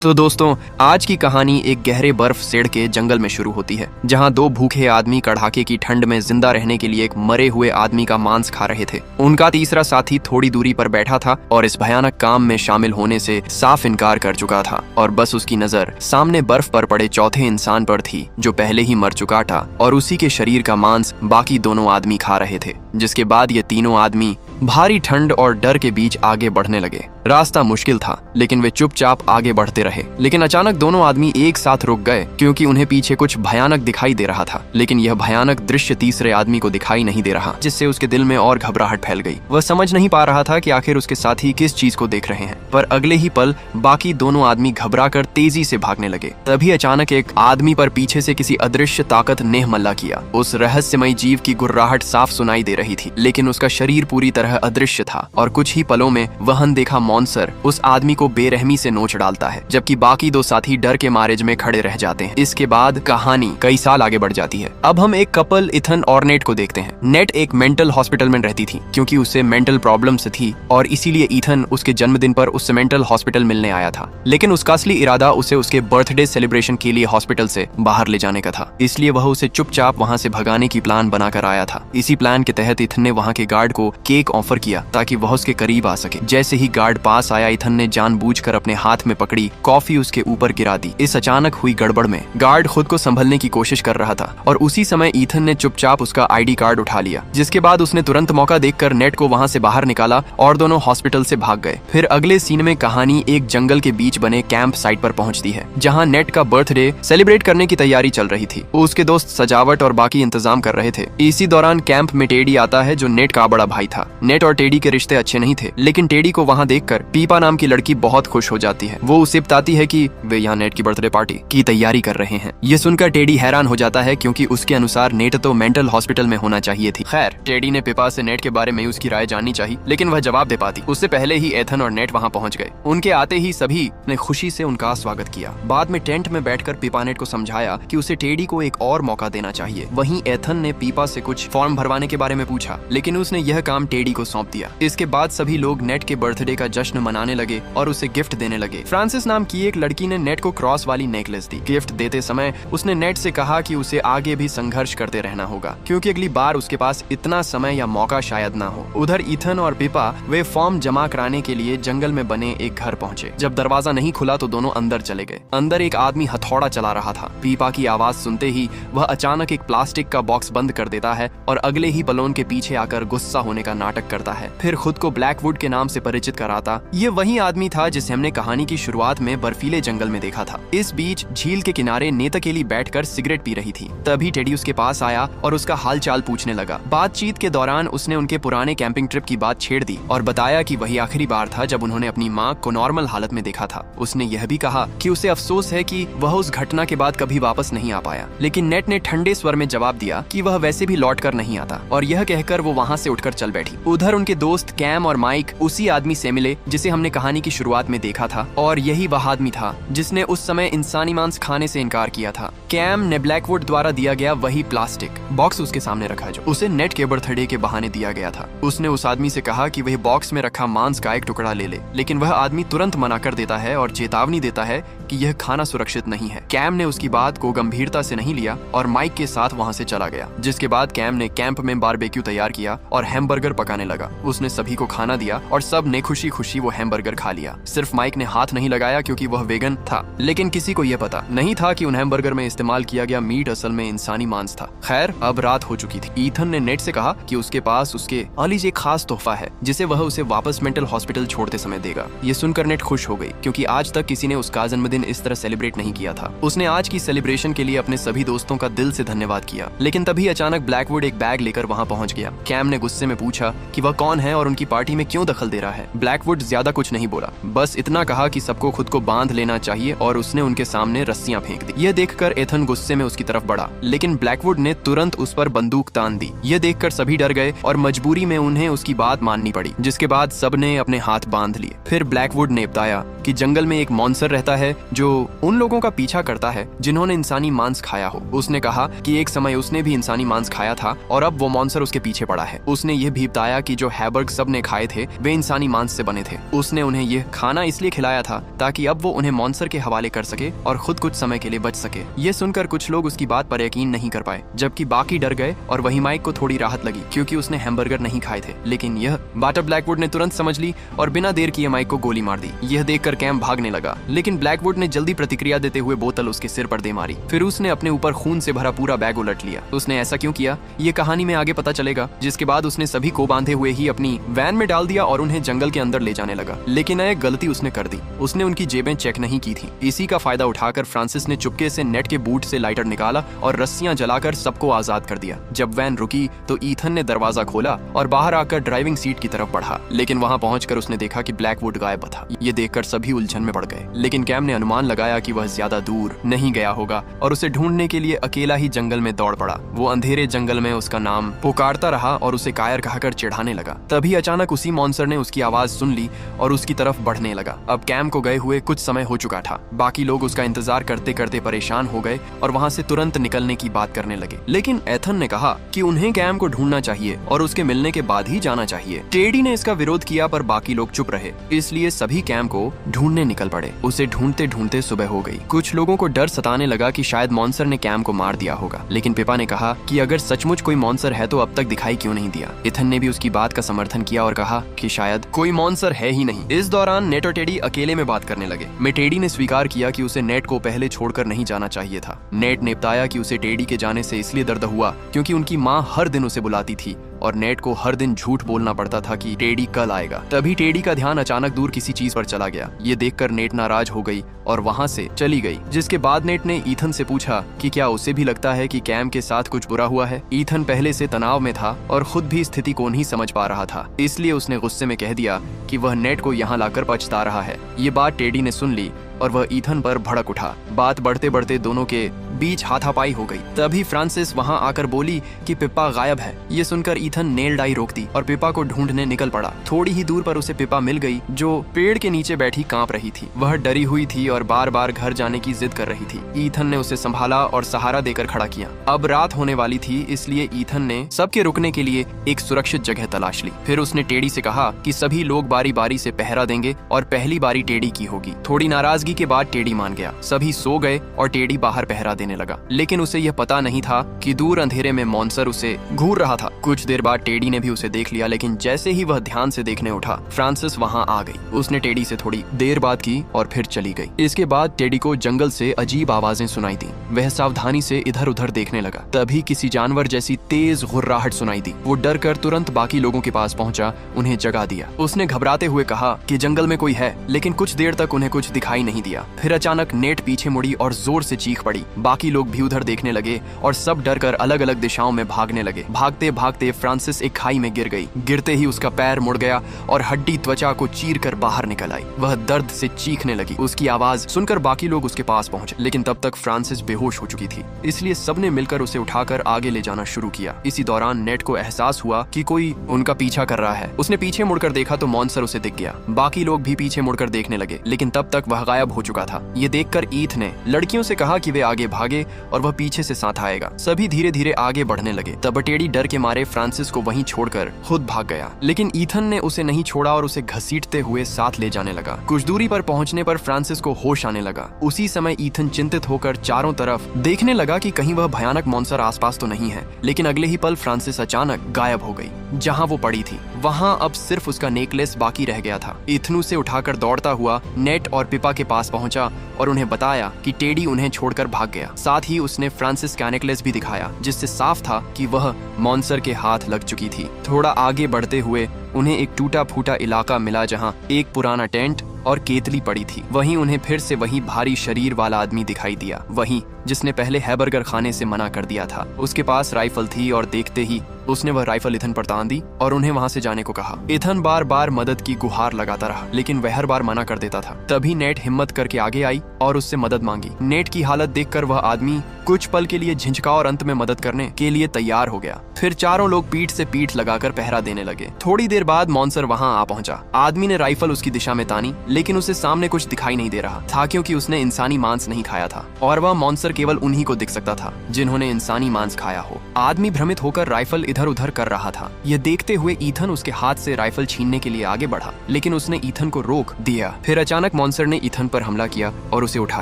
तो दोस्तों, आज की कहानी एक गहरे बर्फ सेड़ के जंगल में शुरू होती है, जहां दो भूखे आदमी कड़ाके की ठंड में जिंदा रहने के लिए एक मरे हुए आदमी का मांस खा रहे थे। उनका तीसरा साथी थोड़ी दूरी पर बैठा था और इस भयानक काम में शामिल होने से साफ इनकार कर चुका था और बस उसकी नजर सामने बर्फ पर पड़े चौथे इंसान पर थी, जो पहले ही मर चुका था और उसी के शरीर का मांस बाकी दोनों आदमी खा रहे थे। जिसके बाद ये तीनों आदमी भारी ठंड और डर के बीच आगे बढ़ने लगे। रास्ता मुश्किल था, लेकिन वे चुपचाप आगे बढ़ते रहे। लेकिन अचानक दोनों आदमी एक साथ रुक गए, क्योंकि उन्हें पीछे कुछ भयानक दिखाई दे रहा था। लेकिन यह भयानक दृश्य तीसरे आदमी को दिखाई नहीं दे रहा, जिससे उसके दिल में और घबराहट फैल गई। वह समझ नहीं पा रहा था कि आखिर उसके साथी किस चीज को देख रहे हैं। पर अगले ही पल बाकी दोनों आदमी घबराकर तेजी से भागने लगे। तभी अचानक एक आदमी पर पीछे से किसी अदृश्य ताकत ने हमला किया। उस रहस्यमयी जीव की गुर्राहट साफ सुनाई दे रही थी, लेकिन उसका शरीर पूरी तरह अदृश्य था और कुछ ही पलों में वह अनदेखा मॉन्स्टर उस आदमी को बेरहमी से नोच डालता है, जबकि बाकी दो साथी डर के मारे में खड़े रह जाते हैं। इसके बाद कहानी कई साल आगे बढ़ जाती है। अब हम एक कपल इथन और नेट को देखते हैं। नेट एक मेंटल हॉस्पिटल में रहती थी, क्योंकि उसे मेंटल प्रॉब्लम से थी और इसीलिए इथन उसके जन्मदिन पर उससे मेंटल हॉस्पिटल मिलने आया था। लेकिन उसका असली इरादा उसे उसके बर्थडे सेलिब्रेशन के लिए हॉस्पिटल से बाहर ले जाने का था, इसलिए वह उसे चुपचाप वहाँ से भगाने की प्लान बनाकर आया था। इसी प्लान के तहत इथन ने वहाँ के गार्ड को केक ऑफर किया ताकि वह उसके करीब आ सके। जैसे ही गार्ड पास आया, इथन ने जानबूझकर अपने हाथ में पकड़ी कॉफी उसके ऊपर गिरा दी। इस अचानक हुई गड़बड़ में गार्ड खुद को संभलने की कोशिश कर रहा था और उसी समय इथन ने चुपचाप उसका आईडी कार्ड उठा लिया। जिसके बाद उसने तुरंत मौका देखकर नेट को वहाँ से बाहर निकाला और दोनों हॉस्पिटल से भाग गए। फिर अगले सीन में कहानी एक जंगल के बीच बने कैंप साइट पर पहुंचती है, जहाँ नेट का बर्थडे सेलिब्रेट करने की तैयारी चल रही थी। उसके दोस्त सजावट और बाकी इंतजाम कर रहे थे। इसी दौरान कैंप में टेडी आता है, जो नेट का बड़ा भाई था। नेट और टेडी के रिश्ते अच्छे नहीं थे, लेकिन टेडी को वहाँ देखकर पीपा नाम की लड़की बहुत खुश हो जाती है। वो उसे बताती है कि वे यहाँ नेट की बर्थडे पार्टी की तैयारी कर रहे हैं। ये सुनकर टेडी हैरान हो जाता है, क्योंकि उसके अनुसार नेट तो मेंटल हॉस्पिटल में होना चाहिए थी। खैर, टेडी ने पीपा से नेट के बारे में उसकी राय जाननी चाहिए, लेकिन वह जवाब दे पाती उससे पहले ही एथन और नेट वहाँ पहुँच गए। उनके आते ही सभी ने खुशी से उनका स्वागत किया। बाद में टेंट में बैठकर पीपा नेट को समझाया कि उसे टेडी को एक और मौका देना चाहिए। वहीं एथन ने पीपा से कुछ फॉर्म भरवाने के बारे में पूछा, लेकिन उसने यह काम टेडी को सौंप दिया। इसके बाद सभी लोग नेट के बर्थडे का जश्न मनाने लगे और उसे गिफ्ट देने लगे। फ्रांसिस नाम की एक लड़की ने नेट को क्रॉस वाली नेकलेस दी। गिफ्ट देते समय उसने नेट से कहा कि उसे आगे भी संघर्ष करते रहना होगा, क्योंकि अगली बार उसके पास इतना समय या मौका शायद ना हो। उधर इथन और पीपा वे फॉर्म जमा कराने के लिए जंगल में बने एक घर पहुंचे। जब दरवाजा नहीं खुला तो दोनों अंदर चले गए। अंदर एक आदमी हथौड़ा चला रहा था। पीपा की आवाज सुनते ही वह अचानक एक प्लास्टिक का बॉक्स बंद कर देता है और अगले ही पल उनके पीछे आकर गुस्सा होने का नाटक करता है। फिर खुद को ब्लैकवुड के नाम से परिचित कराता। ये वही आदमी था जिसे हमने कहानी की शुरुआत में बर्फीले जंगल में देखा था। इस बीच झील के किनारे नेतकेली बैठकर सिगरेट पी रही थी। तभी टेडी उसके पास आया और उसका हालचाल पूछने लगा। बातचीत के दौरान उसने उनके पुराने कैंपिंग ट्रिप की बात छेड़ दी और बताया कि वही आखिरी बार था जब उन्होंने अपनी माँ को नॉर्मल हालत में देखा था। उसने यह भी कहा कि उसे अफसोस है कि वह उस घटना के बाद कभी वापस नहीं आ पाया। लेकिन नेट ने ठंडे स्वर में जवाब दिया कि वह वैसे भी लौट कर नहीं आता, और यह कहकर वो वहाँ से उठकर चल बैठी। उधर उनके दोस्त कैम और माइक उसी आदमी से मिले जिसे हमने कहानी की शुरुआत में देखा था, और यही वह आदमी था जिसने उस समय इंसानी मांस खाने से इनकार किया था। कैम ने ब्लैकवुड द्वारा दिया गया वही प्लास्टिक बॉक्स उसके सामने रखा जो उसे नेट के बर्थडे के बहाने दिया गया था। उसने उस आदमी से कहा कि वह बॉक्स में रखा मांस का एक टुकड़ा ले ले, लेकिन वह आदमी तुरंत मना कर देता है और चेतावनी देता है कि यह खाना सुरक्षित नहीं है। कैम ने उसकी बात को गंभीरता से नहीं लिया और माइक के साथ वहाँ से चला गया। जिसके बाद कैम ने कैंप में बारबेक्यू तैयार किया और हैमबर्गर पकाने लगा। उसने सभी को खाना दिया और सब ने खुशी खुशी वो हैमबर्गर खा लिया। सिर्फ माइक ने हाथ नहीं लगाया, क्योंकि वह वेगन था। लेकिन किसी को यह पता नहीं था कि उन हैमबर्गर में इस्तेमाल किया गया मीट असल में इंसानी मांस था। खैर, अब रात हो चुकी थी। ईथन ने नेट से कहा कि उसके पास उसके आलिज एक खास तोहफा है, जिसे वह उसे वापस मेंटल हॉस्पिटल छोड़ते समय देगा। ये सुनकर नेट खुश हो गई, क्योंकि आज तक किसी ने उसका जन्मदिन इस तरह सेलिब्रेट नहीं किया था। उसने आज की सेलिब्रेशन के लिए अपने सभी दोस्तों का दिल से धन्यवाद किया। लेकिन तभी अचानक ब्लैकवुड एक बैग लेकर वहाँ पहुँच गया। कैम ने गुस्से में पूछा कि वह कौन है और उनकी पार्टी में क्यों दखल दे रहा है। ब्लैकवुड ज्यादा कुछ नहीं बोला, बस इतना कहा कि सबको खुद को बांध लेना चाहिए, और उसने उनके सामने रस्सियां फेंक दी। यह देखकर एथन गुस्से में उसकी तरफ बढ़ा, लेकिन ब्लैकवुड ने तुरंत उस पर बंदूक तान दी। यह देखकर सभी डर गए और मजबूरी में उन्हें उसकी बात माननी पड़ी। जिसके बाद सबने अपने हाथ बांध लिए। फिर ब्लैकवुड ने बताया कि जंगल में एक मॉन्स्टर रहता है जो उन लोगों का पीछा करता है जिन्होंने इंसानी मांस खाया हो। उसने कहा कि एक समय उसने भी इंसानी मांस खाया था और अब वो मॉन्स्टर उसके पीछे पड़ा है। उसने ये भी बताया कि जो हैबर्ग सब ने खाए थे वे इंसानी मांस से बने थे। उसने उन्हें यह खाना इसलिए खिलाया था ताकि अब वो उन्हें मॉन्स्टर के हवाले कर सके और खुद कुछ समय के लिए बच सके। ये सुनकर कुछ लोग उसकी बात पर यकीन नहीं कर पाए, जबकि बाकी डर गए और वही माइक को थोड़ी राहत लगी क्योंकि उसने हैमबर्गर नहीं खाए थे। लेकिन यह बात ब्लैकवुड ने तुरंत समझ ली और बिना देर किए माइक को गोली मार दी। यह देखकर कैम भागने लगा, लेकिन ब्लैकवुड ने जल्दी प्रतिक्रिया देते हुए बोतल उसके सिर पर दे मारी। फिर उसने अपने ऊपर खून से भरा पूरा बैग उलट लिया। उसने ऐसा क्यों किया ये कहानी में आगे पता चलेगा। जिसके बाद उसने सभी को बांधे हुए ही अपनी वैन में डाल दिया और उन्हें जंगल के अंदर ले जाने लगा। लेकिन एक गलती उसने कर दी, उसने उनकी जेबें चेक नहीं की थी। इसी का फायदा उठाकर फ्रांसिस ने चुपके से नेट के बूट से लाइटर निकाला और रस्सियां जलाकर सबको आजाद कर दिया। जब वैन रुकी तो ईथन ने दरवाजा खोला और बाहर आकर ड्राइविंग सीट की तरफ बढ़ा, लेकिन वहां पहुंचकर उसने देखा कि ब्लैकवुड गायब था। ये देखकर सभी उलझन में पड़ गए, लेकिन कैम ने अनुमान लगाया कि वह ज्यादा दूर नहीं गया होगा और उसे ढूंढने के लिए अकेला ही जंगल में दौड़ पड़ा। वो अंधेरे जंगल में उसका नाम पुकारता रहा और उसे कायर कहकर चिढ़ाने लगा। तभी अचानक उसी मॉन्स्टर ने उसकी आवाज सुन ली और उसकी तरफ बढ़ने लगा। अब कैम को गए हुए कुछ समय हो चुका था। बाकी लोग उसका इंतजार करते करते परेशान हो गए और वहां से तुरंत निकलने की बात करने लगे। लेकिन एथन ने कहा कि उन्हें कैम को ढूंढना चाहिए और उसके मिलने के बाद ही जाना चाहिए। टेडी ने इसका विरोध किया पर बाकी लोग चुप रहे, इसलिए सभी कैम को ढूंढने निकल पड़े। उसे ढूंढते ढूंढते सुबह हो गई। कुछ लोगों को डर सताने लगा कि शायद मॉन्स्टर ने कैम को मार दिया होगा, लेकिन पिपा ने कहा कि अगर सचमुच कोई मॉन्स्टर है तो अब तक दिखाई क्यों नहीं दिया। इथन ने भी उसकी बात का समर्थन किया और कहा कि शायद कोई मॉन्स्टर है ही नहीं। इस दौरान नेट और टेडी अकेले में बात करने लगे। टेडी ने स्वीकार किया कि उसे नेट को पहले छोड़कर नहीं जाना चाहिए था। नेट ने बताया कि उसे टेडी के जाने से इसलिए दर्द हुआ क्योंकि उनकी माँ हर दिन उसे बुलाती थी और नेट को हर दिन झूठ बोलना पड़ता था कि टेडी कल आएगा। तभी टेडी का ध्यान अचानक दूर किसी चीज पर चला गया। ये देखकर नेट नाराज हो गई और वहां से चली गई। जिसके बाद नेट ने ईथन से पूछा कि क्या उसे भी लगता है कि कैम के साथ कुछ बुरा हुआ है। ईथन पहले से तनाव में था और खुद भी स्थिति को नहीं समझ पा रहा था, इसलिए उसने गुस्से में कह दिया कि वह नेट को यहाँ लाकर पछता रहा है। ये बात टेडी ने सुन ली और वह ईथन पर भड़क उठा। बात बढ़ते बढ़ते दोनों के बीच हाथापाई हो गई। तभी फ्रांसिस वहां आकर बोली कि पिप्पा गायब है। ये सुनकर ईथन नेल डाई रोक दी और पिप्पा को ढूंढने निकल पड़ा। थोड़ी ही दूर पर उसे पिप्पा मिल गई जो पेड़ के नीचे बैठी कांप रही थी। वह डरी हुई थी और बार बार घर जाने की जिद कर रही थी। ईथन ने उसे संभाला और सहारा देकर खड़ा किया। अब रात होने वाली थी, इसलिए ईथन ने सबके रुकने के लिए एक सुरक्षित जगह तलाश ली। फिर उसने टेडी से कहा कि सभी लोग बारी बारी से पहरा देंगे और पहली बारी टेडी की होगी। थोड़ी नाराजगी के बाद टेडी मान गया। सभी सो गए और टेडी बाहर पहरा देने लगा, लेकिन उसे यह पता नहीं था कि दूर अंधेरे में मॉन्स्टर उसे घूर रहा था। कुछ देर बाद टेडी ने भी उसे देख लिया, लेकिन जैसे ही वह ध्यान से देखने उठा, फ्रांसिस वहां आ गई। उसने टेडी से थोड़ी देर बात की और फिर चली गई। इसके बाद टेडी को जंगल से अजीब आवाजें सुनाई दी। वह सावधानी से इधर उधर देखने लगा। तभी किसी जानवर जैसी तेज गुर्राहट सुनाई दी। वो डर कर तुरंत बाकी लोगों के पास पहुंचा, उन्हें जगा दिया। उसने घबराते हुए कहा कि जंगल में कोई है, लेकिन कुछ देर तक उन्हें कुछ दिखाई नहीं दिया। फिर अचानक नेट पीछे मुड़ी और जोर से चीख पड़ी। बाकी लोग भी उधर देखने लगे और सब डरकर अलग अलग दिशाओं में भागने लगे। भागते भागते फ्रांसिस एक खाई में गिर गई। गिरते ही उसका पैर मुड़ गया और हड्डी त्वचा को चीरकर बाहर निकल आई। वह दर्द से चीखने लगी। उसकी आवाज सुनकर बाकी लोग उसके पास पहुंचे, लेकिन तब तक फ्रांसिस बेहोश हो चुकी थी, इसलिए सबने मिलकर उसे उठाकर आगे ले जाना शुरू किया। इसी दौरान नेट को एहसास हुआ कि कोई उनका पीछा कर रहा है। उसने पीछे मुड़कर देखा तो मॉन्स्टर उसे दिख गया। बाकी लोग भी पीछे मुड़कर देखने लगे, लेकिन तब तक वह गायब हो चुका था। ये देखकर ईथ ने लड़कियों से कहा कि वे आगे भागे और वह पीछे से साथ आएगा। सभी धीरे धीरे आगे बढ़ने लगे। तब टेडी डर के मारे फ्रांसिस को वहीं छोड़कर खुद भाग गया, लेकिन ईथन ने उसे नहीं छोड़ा और उसे घसीटते हुए साथ ले जाने लगा। कुछ दूरी पर पहुंचने पर फ्रांसिस को होश आने लगा। उसी समय ईथन चिंतित होकर चारों तरफ देखने लगा कि कहीं वह भयानक मॉन्स्टर आसपास तो नहीं है, लेकिन अगले ही पल फ्रांसिस अचानक गायब हो गई। जहां वो पड़ी थी वहां अब सिर्फ उसका नेकलेस बाकी रह गया था। ईथन उसे उठाकर दौड़ता हुआ नेट और पिपा के पास पहुंचा और उन्हें बताया कि टेडी उन्हें छोड़कर भाग गया। साथ ही उसने फ्रांसिस का नेकलेस भी दिखाया, जिससे साफ था कि वह मॉन्स्टर के हाथ लग चुकी थी। थोड़ा आगे बढ़ते हुए उन्हें एक टूटा फूटा इलाका मिला जहां एक पुराना टेंट और केतली पड़ी थी। वहीं उन्हें फिर से वही भारी शरीर वाला आदमी दिखाई दिया, वही जिसने पहले हैबर्गर खाने से मना कर दिया था। उसके पास राइफल थी और देखते ही उसने वह राइफल इथन पर तान दी और उन्हें वहां से जाने को कहा। इथन बार बार मदद की गुहार लगाता रहा, लेकिन वह हर बार मना कर देता था। तभी नेट हिम्मत करके आगे आई और उससे मदद मांगी। नेट की हालत देखकर वह आदमी कुछ पल के लिए झिझका और अंत में मदद करने के लिए तैयार हो गया। फिर चारों लोग पीठ से पीठ लगाकर पहरा देने लगे। थोड़ी देर बाद मॉन्सर वहां आ पहुंचा। आदमी ने राइफल उसकी दिशा में तानी, लेकिन उसे सामने कुछ दिखाई नहीं दे रहा था, क्योंकि उसने इंसानी मांस नहीं खाया था और वह मॉन्सर केवल उन्हीं को दिख सकता था जिन्होंने इंसानी मांस खाया हो। आदमी भ्रमित होकर राइफल इधर उधर कर रहा था। यह देखते हुए ईथन उसके हाथ से राइफल छीनने के लिए आगे बढ़ा, लेकिन उसने ईथन को रोक दिया। फिर अचानक मॉन्सर ने ईथन पर हमला किया और उसे उठा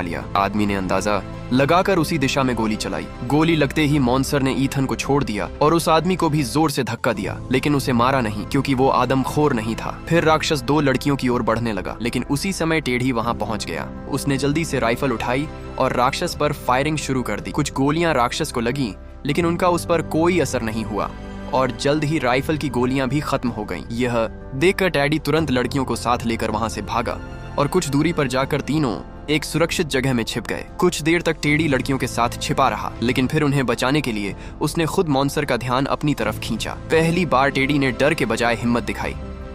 लिया। आदमी ने अंदाजा लगाकर उसी दिशा में गोली चलाई। गोली लगते ही मॉन्सर ने ईथन को छोड़ दिया और उस आदमी को भी जोर से धक्का दिया, लेकिन उसे मारा नहीं, क्योंकि वो आदमखोर नहीं था। फिर राक्षस दो लड़कियों की ओर बढ़ने लगा, लेकिन उसी समय टेढ़ी वहां पहुंच गया। उसने जल्दी से राइफल उठाई और राक्षस पर फायरिंग शुरू कर दी। कुछ गोलियां राक्षस को लगी, लेकिन उनका उस पर कोई असर नहीं हुआ और जल्द ही राइफल की गोलियां भी खत्म हो गईं। यह देखकर टेडी तुरंत लड़कियों को साथ लेकर वहां से भागा और कुछ दूरी पर जाकर तीनों एक सुरक्षित जगह में छिप गए। कुछ देर तक टेडी लड़कियों के साथ छिपा रहा, लेकिन फिर उन्हें बचाने के लिए उसने खुद मॉन्सर का ध्यान अपनी तरफ खींचा। पहली बार टेडी ने डर के बजाय हिम्मत दिखाई।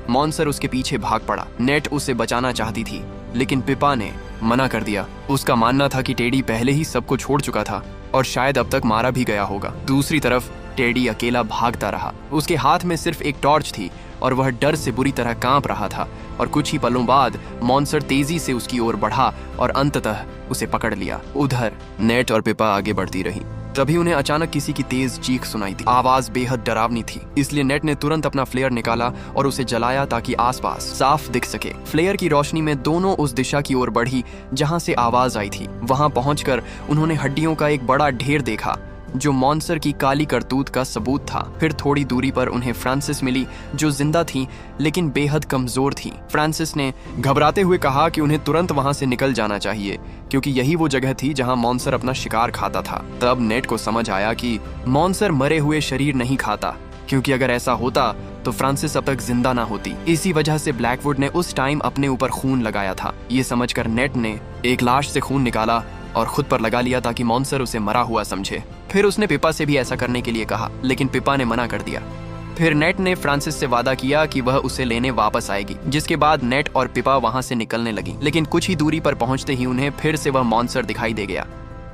मॉन्सर उसके पीछे भाग पड़ा। नेट उसे बचाना चाहती थी, लेकिन पिपा ने मना कर दिया। उसका मानना था कि टेडी पहले ही सबको छोड़ चुका था और शायद अब तक मारा भी गया होगा। दूसरी तरफ टेडी अकेला भागता रहा। उसके हाथ में सिर्फ एक टॉर्च थी और वह डर से बुरी तरह कांप रहा था। और कुछ ही पलों बाद मॉन्सर तेजी से उसकी ओर बढ़ा और अंततः उसे पकड़ लिया। उधर नेट और पिपा आगे बढ़ती रही। तभी उन्हें अचानक किसी की तेज चीख सुनाई दी। आवाज बेहद डरावनी थी, इसलिए नेट ने तुरंत अपना फ्लेयर निकाला और उसे जलाया ताकि आसपास साफ दिख सके। फ्लेयर की रोशनी में दोनों उस दिशा की ओर बढ़ी जहां से आवाज आई थी। वहां पहुंचकर उन्होंने हड्डियों का एक बड़ा ढेर देखा, जो मॉन्सर की काली करतूत का सबूत था। फिर थोड़ी दूरी पर उन्हें फ्रांसिस मिली, जो जिंदा थी लेकिन बेहद कमजोर थी। फ्रांसिस ने घबराते हुए कहा कि उन्हें तुरंत वहां से निकल जाना चाहिए, क्योंकि यही वो जगह थी जहां मॉन्सर अपना शिकार खाता था। तब नेट को समझ आया कि मॉन्सर मरे हुए शरीर नहीं खाता, क्योंकि अगर ऐसा होता तो फ्रांसिस अब तक जिंदा ना होती। इसी वजह से ब्लैकवुड ने उस टाइम अपने ऊपर खून लगाया था। ये समझकर नेट ने एक लाश से खून निकाला और खुद पर लगा लिया ताकि मॉन्सर उसे मरा हुआ समझे। फिर उसने पिपा से भी ऐसा करने के लिए कहा, लेकिन पिपा ने मना कर दिया। फिर नेट ने फ्रांसिस से वादा किया कि वह उसे लेने वापस आएगी, जिसके बाद नेट और पिपा वहां से निकलने लगी। लेकिन कुछ ही दूरी पर पहुंचते ही उन्हें फिर से वह मॉन्सर दिखाई दे गया।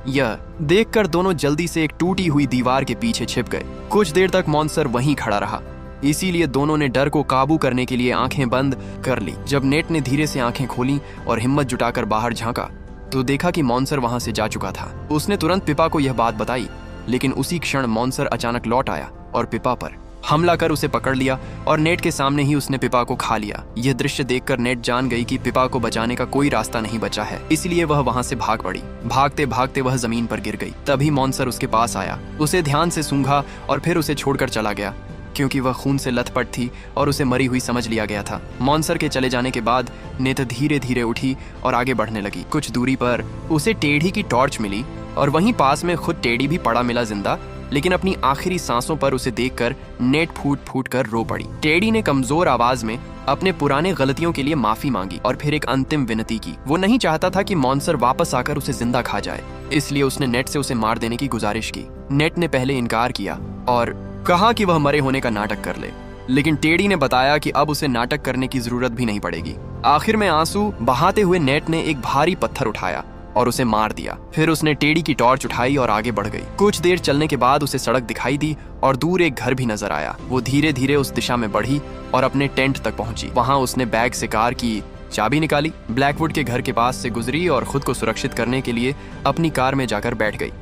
यह देखकर दोनों जल्दी से एक टूटी हुई दीवार के पीछे छिप गए। कुछ देर तक मॉन्सर वहीं खड़ा रहा, इसीलिए दोनों ने डर को काबू करने के लिए आंखें बंद कर ली। जब नेट ने धीरे से आंखें खोली और हिम्मत जुटाकर बाहर झांका, तो देखा कि मॉन्सर वहां से जा चुका था। उसने तुरंत पिपा को यह बात बताई, लेकिन उसी क्षण मॉन्सर अचानक लौट आया और पिपा पर हमला कर उसे पकड़ लिया और नेट के सामने ही उसने पिपा को खा लिया। यह दृश्य देखकर नेट जान गई कि पिपा को बचाने का कोई रास्ता नहीं बचा है, इसलिए वह वहां से भाग पड़ी। भागते भागते वह जमीन पर गिर गई। तभी मॉन्सर उसके पास आया, उसे ध्यान से सूंघा और फिर उसे छोड़कर चला गया, क्योंकि वह खून से लथपथ थी और उसे मरी हुई समझ लिया गया था। मॉन्सर के चले जाने के बाद नेत धीरे धीरे उठी और आगे बढ़ने लगी। कुछ दूरी पर उसे टेढ़ी की टॉर्च मिली और वहीं पास में खुद टेढ़ी भी पड़ा मिला जिंदा, लेकिन अपनी आखिरी सांसों पर उसे देखकर नेट फूट फूट कर रो पड़ी। टेढ़ी ने कमजोर आवाज में अपने पुराने गलतियों के लिए माफी मांगी और फिर एक अंतिम विनती की। वो नहीं चाहता था कि मॉन्सर वापस आकर उसे जिंदा खा जाए, इसलिए उसने नेट से उसे मार देने की गुजारिश की। नेट ने पहले इनकार किया और कहा कि वह मरे होने का नाटक कर ले, लेकिन टेढ़ी ने बताया कि अब उसे नाटक करने की जरूरत भी नहीं पड़ेगी। आखिर में आंसू बहाते हुए नेट ने एक भारी पत्थर उठाया और उसे मार दिया। फिर उसने टेढ़ी की टॉर्च उठाई और आगे बढ़ गई। कुछ देर चलने के बाद उसे सड़क दिखाई दी और दूर एक घर भी नजर आया। वो धीरे धीरे उस दिशा में बढ़ी और अपने टेंट तक पहुंची। वहां उसने बैग से कार की चाबी निकाली, ब्लैकवुड के घर के पास से गुजरी और खुद को सुरक्षित करने के लिए अपनी कार में जाकर बैठ गई।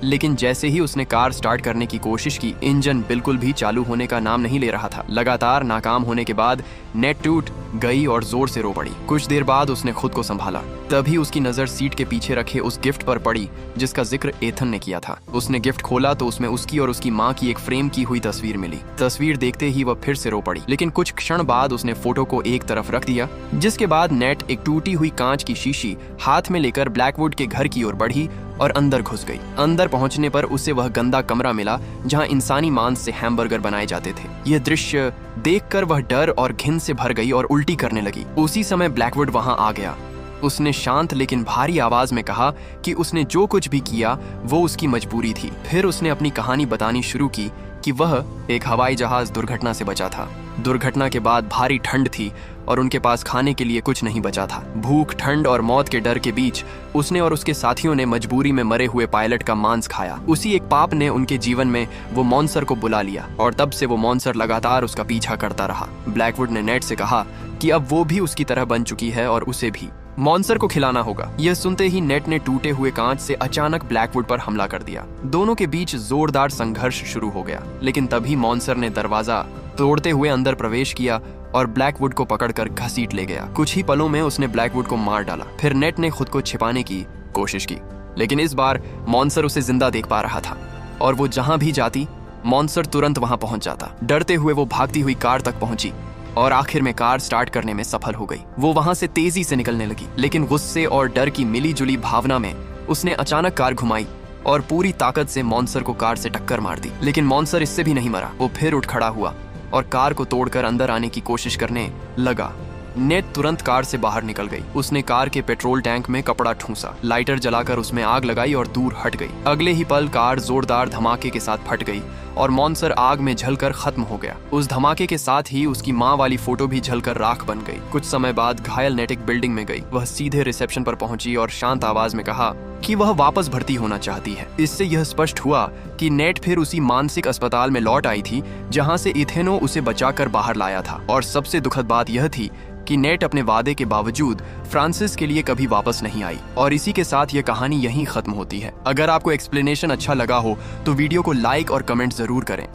लेकिन जैसे ही उसने कार स्टार्ट करने की कोशिश की, इंजन बिल्कुल भी चालू होने का नाम नहीं ले रहा था। लगातार नाकाम होने के बाद नेट टूट गई और जोर से रो पड़ी। कुछ देर बाद उसने खुद को संभाला। तभी उसकी नजर सीट के पीछे रखे उस गिफ्ट पर पड़ी जिसका जिक्र एथन ने किया था। उसने गिफ्ट खोला तो उसमें उसकी और उसकी माँ की एक फ्रेम की हुई तस्वीर मिली। तस्वीर देखते ही वह फिर से रो पड़ी, लेकिन कुछ क्षण बाद उसने फोटो को एक तरफ रख दिया, जिसके बाद नेट एक टूटी हुई कांच की शीशी हाथ में लेकर ब्लैकवुड के घर की ओर बढ़ी और अंदर घुस गई। अंदर पहुंचने पर उसे वह गंदा कमरा मिला जहां इंसानी मांस से हैमबर्गर बनाए जाते थे। यह दृश्य देखकर वह डर और घिन से भर गई और उल्टी करने लगी। उसी समय ब्लैकवुड वहां आ गया। उसने शांत लेकिन भारी आवाज में कहा कि उसने जो कुछ भी किया वो उसकी मजबूरी थी। फिर उसने अपनी कहानी बतानी शुरू की कि वह एक हवाई जहाज दुर्घटना से बचा था। दुर्घटना के बाद भारी ठंड थी और उनके पास खाने के लिए कुछ नहीं बचा था। भूख, ठंड और मौत के डर के बीच उसने और उसके साथियों ने मजबूरी में मरे हुए पायलट का मांस खाया। उसी एक पाप ने उनके जीवन में वो मॉन्स्टर को बुला लिया और तब से वो मॉन्स्टर लगातार उसका पीछा करता रहा। ब्लैकवुड ने नेड से कहा कि अब वो भी उसकी तरह बन चुकी है और उसे भी मॉन्स्टर को खिलाना होगा। यह सुनते ही नेट ने टूटे हुए कांच से अचानक ब्लैकवुड पर हमला कर दिया। दोनों के बीच जोरदार संघर्ष शुरू हो गया, लेकिन तभी मॉन्स्टर ने दरवाजा तोड़ते हुए अंदर प्रवेश किया और ब्लैकवुड को पकड़कर घसीट ले गया। कुछ ही पलों में उसने ब्लैकवुड को मार डाला। फिर नेट ने खुद को छिपाने की कोशिश की, लेकिन इस बार मॉन्स्टर उसे जिंदा देख पा रहा था और वो जहां भी जाती मॉन्स्टर तुरंत वहां पहुंच जाता। डरते हुए वो भागती हुई कार तक पहुंची और आखिर में कार स्टार्ट करने में सफल हो गई। वो वहां से तेजी से निकलने लगी, लेकिन गुस्से और डर की मिली जुली भावना में उसने अचानक कार घुमाई और पूरी ताकत से मॉन्स्टर को कार से टक्कर मार दी। लेकिन मॉन्स्टर इससे भी नहीं मरा। वो फिर उठ खड़ा हुआ और कार को तोड़कर अंदर आने की कोशिश करने लगा। नेट तुरंत कार से बाहर निकल गई। उसने कार के पेट्रोल टैंक में कपड़ा ठूंसा, लाइटर जलाकर उसमें आग लगाई और दूर हट गई। अगले ही पल कार जोरदार धमाके के साथ फट गई और मॉन्स्टर आग में जलकर खत्म हो गया। उस धमाके के साथ ही उसकी माँ वाली फोटो भी जलकर राख बन गई। कुछ समय बाद घायल नेट एक बिल्डिंग में गई। वह सीधे रिसेप्शन पर पहुंची और शांत आवाज में कहा कि वह वापस भर्ती होना चाहती है। इससे यह स्पष्ट हुआ कि नेट फिर उसी मानसिक अस्पताल में लौट आई थी जहां से इथेनो उसे बचाकर बाहर लाया था। और सबसे दुखद बात यह थी कि नेट अपने वादे के बावजूद फ्रांसिस के लिए कभी वापस नहीं आई। और इसी के साथ यह कहानी यहीं खत्म होती है। अगर आपको एक्सप्लेनेशन अच्छा लगा हो तो वीडियो को लाइक और कमेंट जरूर करें।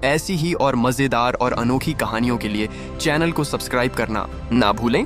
ऐसी ही और मजेदार और अनोखी कहानियों के लिए चैनल को सब्सक्राइब करना ना भूलें।